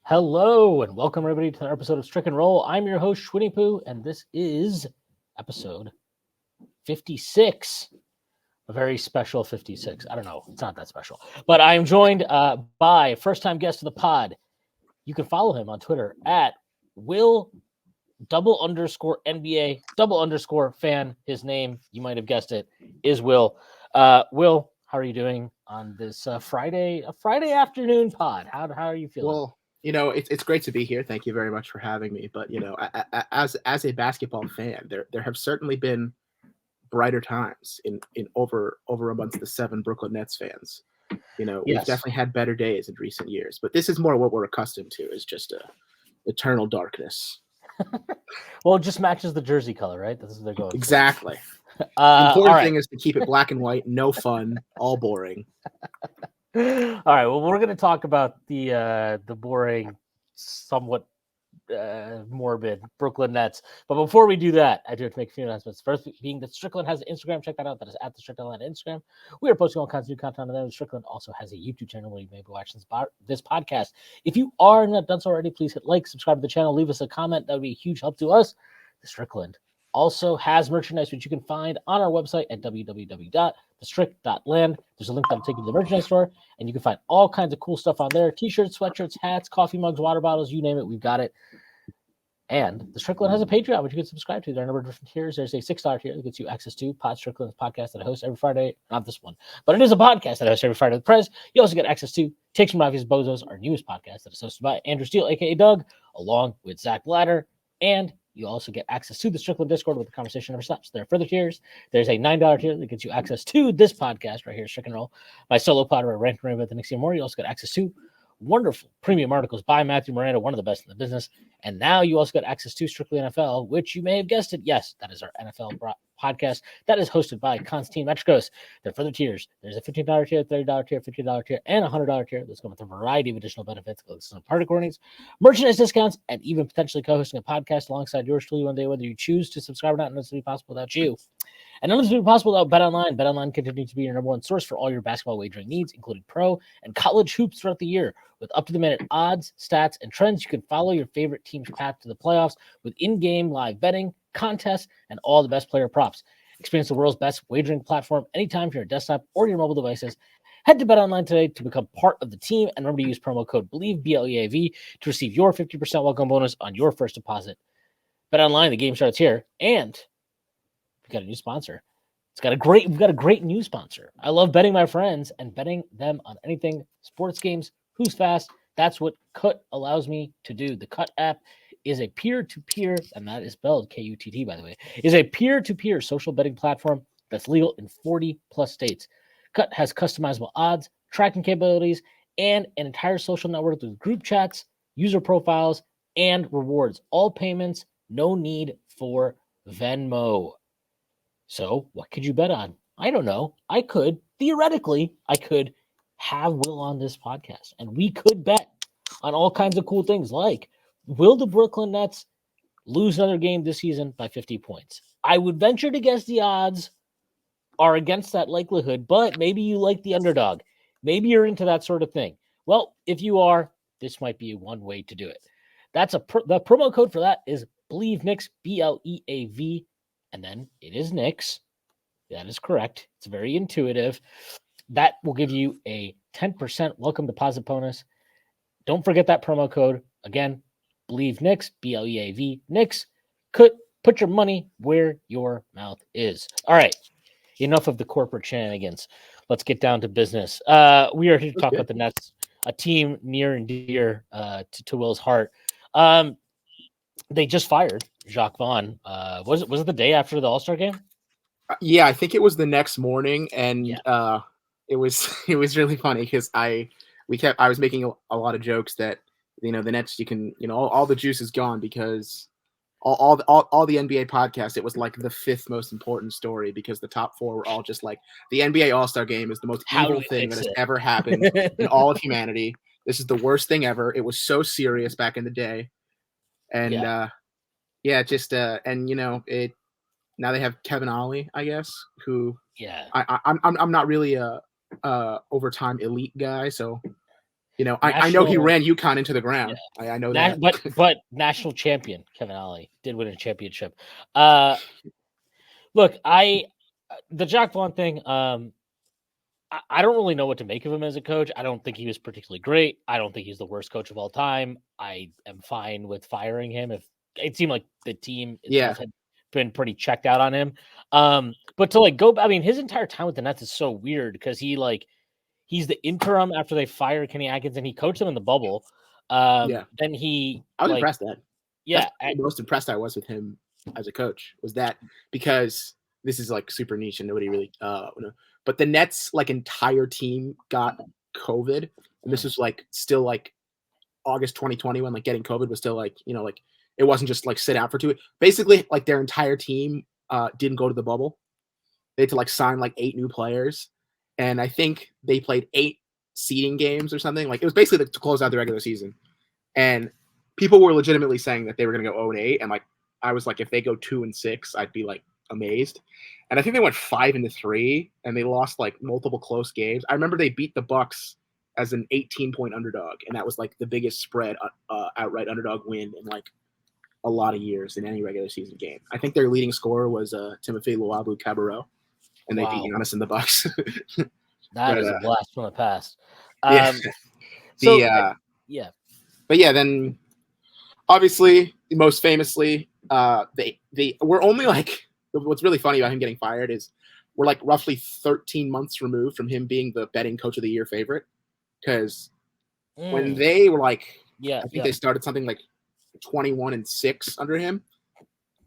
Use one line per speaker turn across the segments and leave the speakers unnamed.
Hello and welcome everybody to another episode of Strick and Roll. I'm your host Shwin, and this is episode 56. A very special 56. I don't know, it's not that special, but I am joined by first-time guest of the pod. You can follow him on Twitter at Will _NBA_fan. His name, you might have guessed it, is Will. Will, how are you doing on this Friday afternoon pod? How are you feeling?
Well, it's great to be here. Thank you very much for having me. But as a basketball fan, there have certainly been brighter times in over amongst the 7 Brooklyn Nets fans. We've
Yes.
definitely had better days in recent years, but this is more what we're accustomed to, is just a eternal darkness.
Well, it just matches the jersey color, right? That's what they're going
Exactly.
for.
Important thing is to keep it black and white, no fun, all boring.
All right. Well, we're going to talk about the boring, somewhat morbid Brooklyn Nets. But before we do that, I do have to make a few announcements. First, being that Strickland has an Instagram. Check that out. That is at the Strickland on Instagram. We are posting all kinds of new content on there. Strickland also has a YouTube channel where you may be watching this podcast. If you are not done so already, please hit like, subscribe to the channel, leave us a comment. That would be a huge help to us. The Strickland also has merchandise, which you can find on our website at www.thestrick.land. There's a link that'll take you to the merchandise store, and you can find all kinds of cool stuff on there. T-shirts, sweatshirts, hats, coffee mugs, water bottles, you name it, we've got it. And the Strickland has a Patreon, which you can subscribe to. There are a number of different tiers. There's a $6 tier that gets you access to Strickland's podcast that I host every Friday. Not this one, but it is a podcast that I host every Friday with Prez. You also get access to Takes from Obvious Bozos, our newest podcast that is hosted by Andrew Steele, a.k.a. Doug, along with Zach Blatter. And you also get access to the Strickland Discord, with the conversation never stops. There are further tiers. There's a $9 tier that gets you access to this podcast right here, Strick and Roll, my solo pod where I rant and rave about the next year more. You also get access to wonderful premium articles by Matthew Miranda, one of the best in the business. And now you also get access to Strictly NFL, which you may have guessed it. Yes, that is our NFL podcast that is hosted by Constantine Metricos. There are further tiers. There's a $15 tier, $30 tier, $50 tier, and a $100 tier. That's going with a variety of additional benefits, some party recordings, merchandise discounts, and even potentially co-hosting a podcast alongside yours truly one day, whether you choose to subscribe or not. None of this would be possible without you. And none of this would be possible without BetOnline. BetOnline continues to be your number one source for all your basketball wagering needs, including pro and college hoops throughout the year. With up-to-the-minute odds, stats, and trends, you can follow your favorite team's path to the playoffs with in-game live betting, contests, and all the best player props. Experience the world's best wagering platform anytime from your desktop or your mobile devices. Head to BetOnline today to become part of the team, and remember to use promo code BELIEVE, BLEAV, to receive your 50% welcome bonus on your first deposit. BetOnline, the game starts here, and we've got a new sponsor. We've got a great new sponsor. I love betting my friends and betting them on anything sports games. Who's fast? That's what Cut allows me to do. The Cut app is a peer-to-peer, and that is spelled K-U-T-T, by the way, is a peer-to-peer social betting platform that's legal in 40 plus states. Cut has customizable odds, tracking capabilities, and an entire social network with group chats, user profiles, and rewards. All payments, no need for Venmo. So what could you bet on? I don't know. Theoretically, I could have Will on this podcast, and we could bet on all kinds of cool things, like, will the Brooklyn Nets lose another game this season by 50 points? I would venture to guess the odds are against that likelihood, but maybe you like the underdog. Maybe you're into that sort of thing. Well, if you are, this might be one way to do it. The promo code for that is Believe Knicks, BLEAV, and then it is Knicks. That is correct. It's very intuitive. That will give you a 10% welcome deposit bonus. Don't forget that promo code. Again, Believe Knicks, BLEAV, Knicks. Put your money where your mouth is. All right. Enough of the corporate shenanigans. Let's get down to business. We are here to talk about the Nets, a team near and dear to Will's heart. They just fired Jacque Vaughn. Was it the day after the All-Star game?
Yeah, I think it was the next morning, and it was really funny because I was making a lot of jokes that the Nets, you can all the juice is gone because all the NBA podcasts, it was like the 5th most important story because the top 4 were all just like, the NBA All-Star game is the most evil thing that has ever happened in all of humanity. This is the worst thing ever. It was so serious back in the day, and it. Now they have Kevin Ollie, I guess, who I'm not really a overtime elite guy, so I know he ran UConn into the ground.
Yeah.
I know that.
But national champion Kevin Ollie did win a championship. Look, the Jacque Vaughn thing. I don't really know what to make of him as a coach. I don't think he was particularly great. I don't think he's the worst coach of all time. I am fine with firing him if it seemed like the team itself had been pretty checked out on him. But to go, I mean, his entire time with the Nets is so weird because he's the interim after they fired Kenny Atkins and he coached them in the bubble. Then I
was impressed that.
Yeah,
the most impressed I was with him as a coach was that because this is super niche and nobody really but the Nets entire team got COVID, and this was still August 2020 when getting COVID was still it wasn't just sit out for 2 weeks. Basically, their entire team didn't go to the bubble. They had to sign 8 new players, and I think they played 8 seeding games or something. It was basically to close out the regular season, and people were legitimately saying that they were going to go 0-8, and I was if they go 2-6, I'd be amazed. And I think they went 5-3, and they lost multiple close games. I remember they beat the Bucks as an 18-point underdog, and that was the biggest spread outright underdog win in a lot of years in any regular season game. I think their leading scorer was Timothy Luwawu-Cabarrot, and they beat Giannis and the Bucks.
That is a blast from the past.
But then obviously, most famously, they were only what's really funny about him getting fired is we're roughly 13 months removed from him being the betting coach of the year favorite. Because when they were I think they started something 21-6 under him.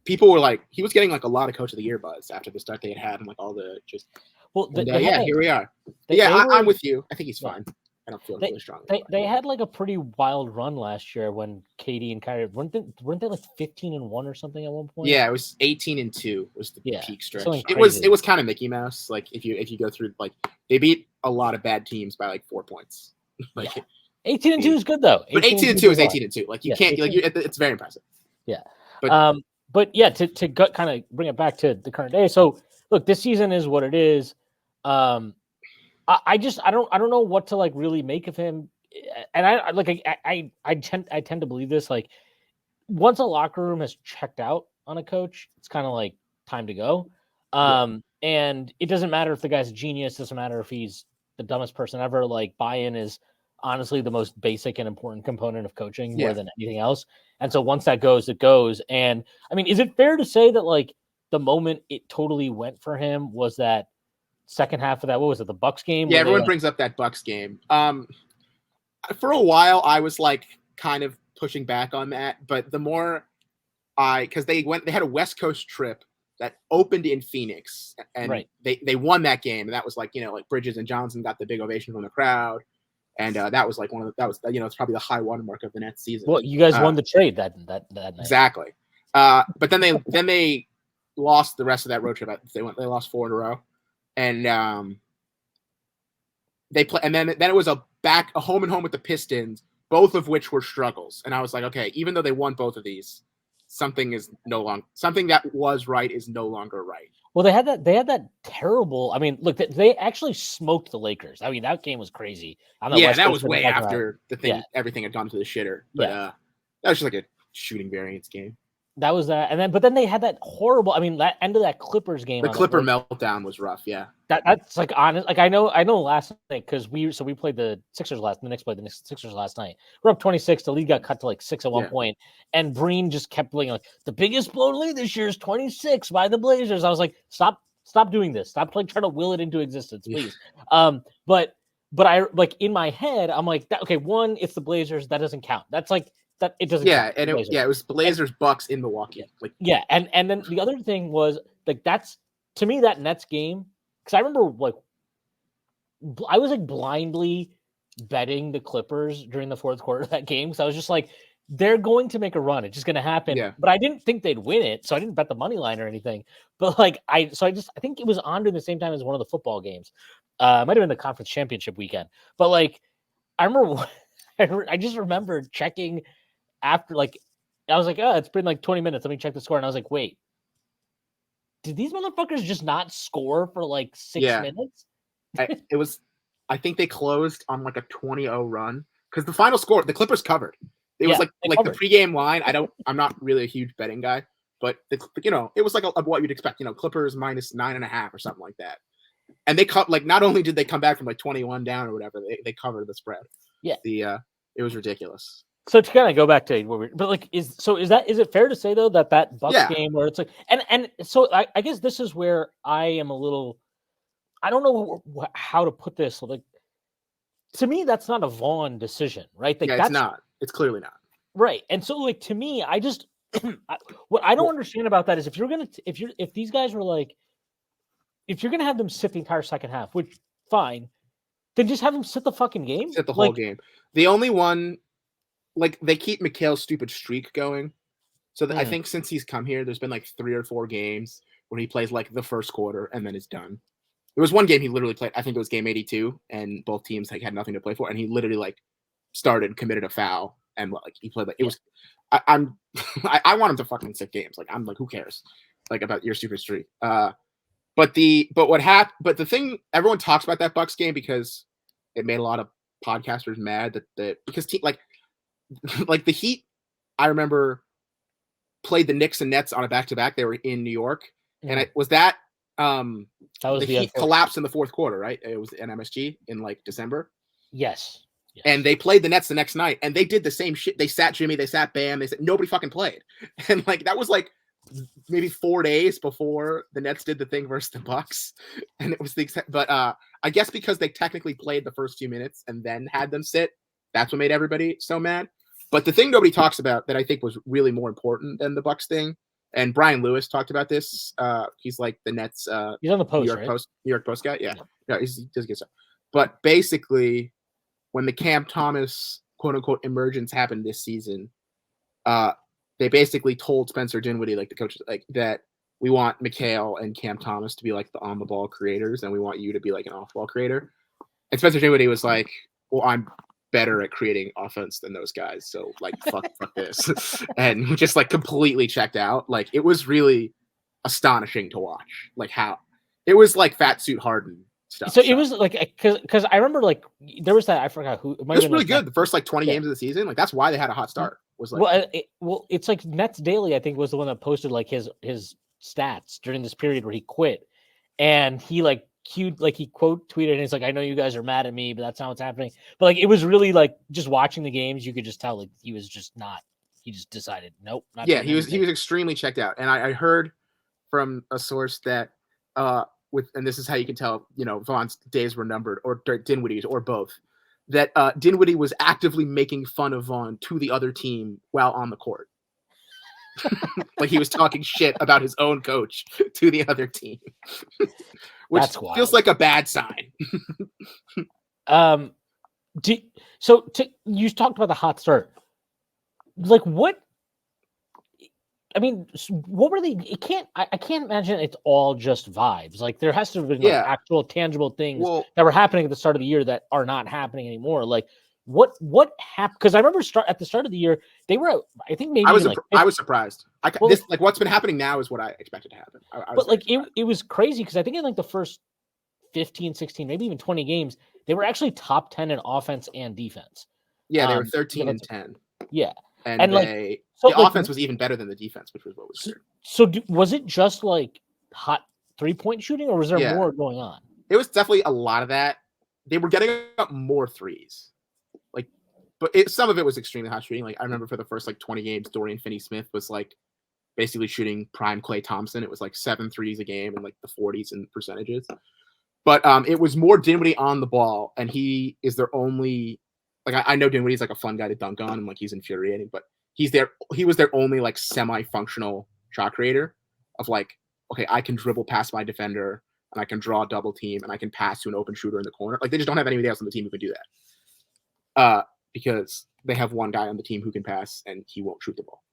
People were he was getting a lot of coach of the year buzz after the start they had and all the just. Well, here we are. I'm with you. I think he's fine. I don't feel really strong.
They had a pretty wild run last year when Katie and Kyrie weren't they 15-1 or something at one point?
Yeah, it was 18-2 was the peak stretch. It was kind of Mickey Mouse. If you go through they beat a lot of bad teams by 4 points.
18-2 is good though.
But 18-2 is 18-2. You can't it's very impressive.
Yeah. But yeah, to kind of bring it back to the current day. So look, this season is what it is. I don't know what to really make of him, and I tend to believe this. Once a locker room has checked out on a coach, it's kind of time to go. And it doesn't matter if the guy's a genius. Doesn't matter if he's the dumbest person ever. Buy-in is honestly the most basic and important component of coaching more than anything else. And so once that goes, it goes. And I mean, is it fair to say that the moment it totally went for him was that second half of that, what was it, the Bucks game?
Yeah, everyone brings up that Bucks game. For a while, I was kind of pushing back on that, but the more because they had a West Coast trip that opened in Phoenix, and they won that game, and that was Bridges and Johnson got the big ovation from the crowd, and that was it's probably the high watermark of the Nets season.
Well, you guys won the trade that night.
Exactly. But then they lost the rest of that road trip. They lost 4 in a row. And they play, and then it was a home and home with the Pistons, both of which were struggles. And I was okay, even though they won both of these, something that was right is no longer right.
Well, they had that terrible. I mean, look, they actually smoked the Lakers. I mean, that game was crazy.
That was way after the thing. Yeah. Everything had gone to the shitter. But that was just a shooting variance game.
That was that, but then they had that horrible. I mean, that end of that Clippers game.
The Clipper meltdown was rough. Yeah,
that's honest. I know last night because we played the Sixers last. The Knicks played the Sixers last night. We're up 26. The lead got cut to 6 at one point, and Breen just kept playing the biggest blown lead this year is 26 by the Blazers. I was stop doing this. Stop trying to will it into existence, please. But I in my head, I'm okay. One, it's the Blazers. That doesn't count. That's that it doesn't.
Yeah, and it was Blazers Bucks in Milwaukee.
And then the other thing was that's to me that Nets game because I remember I was blindly betting the Clippers during the fourth quarter of that game because I was just they're going to make a run. It's just going to happen. Yeah. But I didn't think they'd win it, so I didn't bet the money line or anything. But I think it was on during the same time as one of the football games. It might have been the conference championship weekend. But I remember I just remember checking. After I was oh, it's been 20 minutes. Let me check the score. And I was wait, did these motherfuckers just not score for 6 minutes?
I think they closed on a 20-0 run. because the final score, the Clippers covered. It was like the pregame line. I'm not really a huge betting guy, but it was like what you'd expect. Clippers minus 9.5 or something like that. And they cut not only did they come back from 21 down or whatever, they covered the spread.
Yeah,
it was ridiculous.
So to kind of go back to is it fair to say though that Bucks game where it's and so I guess this is where I am a little, I don't know how to put this. To me, that's not a Vaughn decision, right?
It's not. It's clearly not.
Right. And so to me, I just what I don't understand about that is if these guys were if you're gonna have them sit the entire second half, which fine, then just have them sit the fucking game.
Sit the whole game. The only one. They keep Mikal's stupid streak going. So I think since he's come here, there's been 3 or 4 games where he plays the first quarter and then it's done. There was one game he literally played, I think it was game 82, and both teams had nothing to play for, and he literally started, committed a foul, and he played it was. I want him to fucking sit games. I'm who cares? About your stupid streak. But the thing everyone talks about that Bucks game because it made a lot of podcasters mad because the Heat, I remember, played the Knicks and Nets on a back-to-back. They were in New York, and it was the Heat collapsed in the fourth quarter, right? It was an MSG in December.
Yes.
And they played the Nets the next night, and they did the same shit. They sat Jimmy, they sat Bam, they said nobody fucking played, and that was maybe 4 days before the Nets did the thing versus the Bucks, and it was but I guess because they technically played the first few minutes and then had them sit, that's what made everybody so mad. But the thing nobody talks about that I think was really more important than the Bucks thing, and Brian Lewis talked about this. He's the Nets.
He's on the Post,
New York Post guy. Yeah, he does good stuff. But basically, when the Cam Thomas quote unquote emergence happened this season, they basically told Spencer Dinwiddie, the coaches, that we want Mikal and Cam Thomas to be the on the ball creators, and we want you to be an off ball creator. And Spencer Dinwiddie was like, "Well, I'm better at creating offense than those guys, so fuck this," and just completely checked out. It was astonishing to watch, how it was fat suit Harden stuff.
So it was because I remember there was that, I forgot who
it was really good. The first 20 games of the season, that's why they had a hot start. Was
it's Nets Daily, I think, was the one that posted his stats during this period where he quit, and he he quote tweeted and it's I know you guys are mad at me, but that's not what's happening. But it was really just watching the games, you could just tell he was just not. He just decided nope. Not
he was extremely checked out, and I heard from a source that and this is how you can tell Vaughn's days were numbered, or Dinwiddie's, or both, that Dinwiddie was actively making fun of Vaughn to the other team while on the court. He was talking shit about his own coach to the other team. Which feels like a bad sign.
You talked about the hot start. What? I mean, what were they? I can't imagine it's all just vibes. There has to have been actual tangible things that were happening at the start of the year that are not happening anymore. What happened? Because I remember at the start of the year, they were. I think maybe
I was surprised. What's been happening now is what I expected to happen.
It was crazy because I think in the first 15, 16, maybe even 20 games, they were actually top 10 in offense and defense.
Yeah, they were 13 and 10.
Yeah,
and the offense was even better than the defense, which was what was weird.
So was it just hot 3-point shooting, or was there more going on?
It was definitely a lot of that. They were getting up more threes. But some of it was extremely hot shooting. I remember for the first 20 games, Dorian Finney-Smith was basically shooting prime Klay Thompson. It was 7 threes a game and the 40s in percentages. But it was more Dinwiddie on the ball, and he is their only. I know Dinwiddie's a fun guy to dunk on, and he's infuriating, but he was their only semi-functional shot creator of okay, I can dribble past my defender, and I can draw a double team, and I can pass to an open shooter in the corner. They just don't have anybody else on the team who can do that. Because they have one guy on the team who can pass and he won't shoot the ball.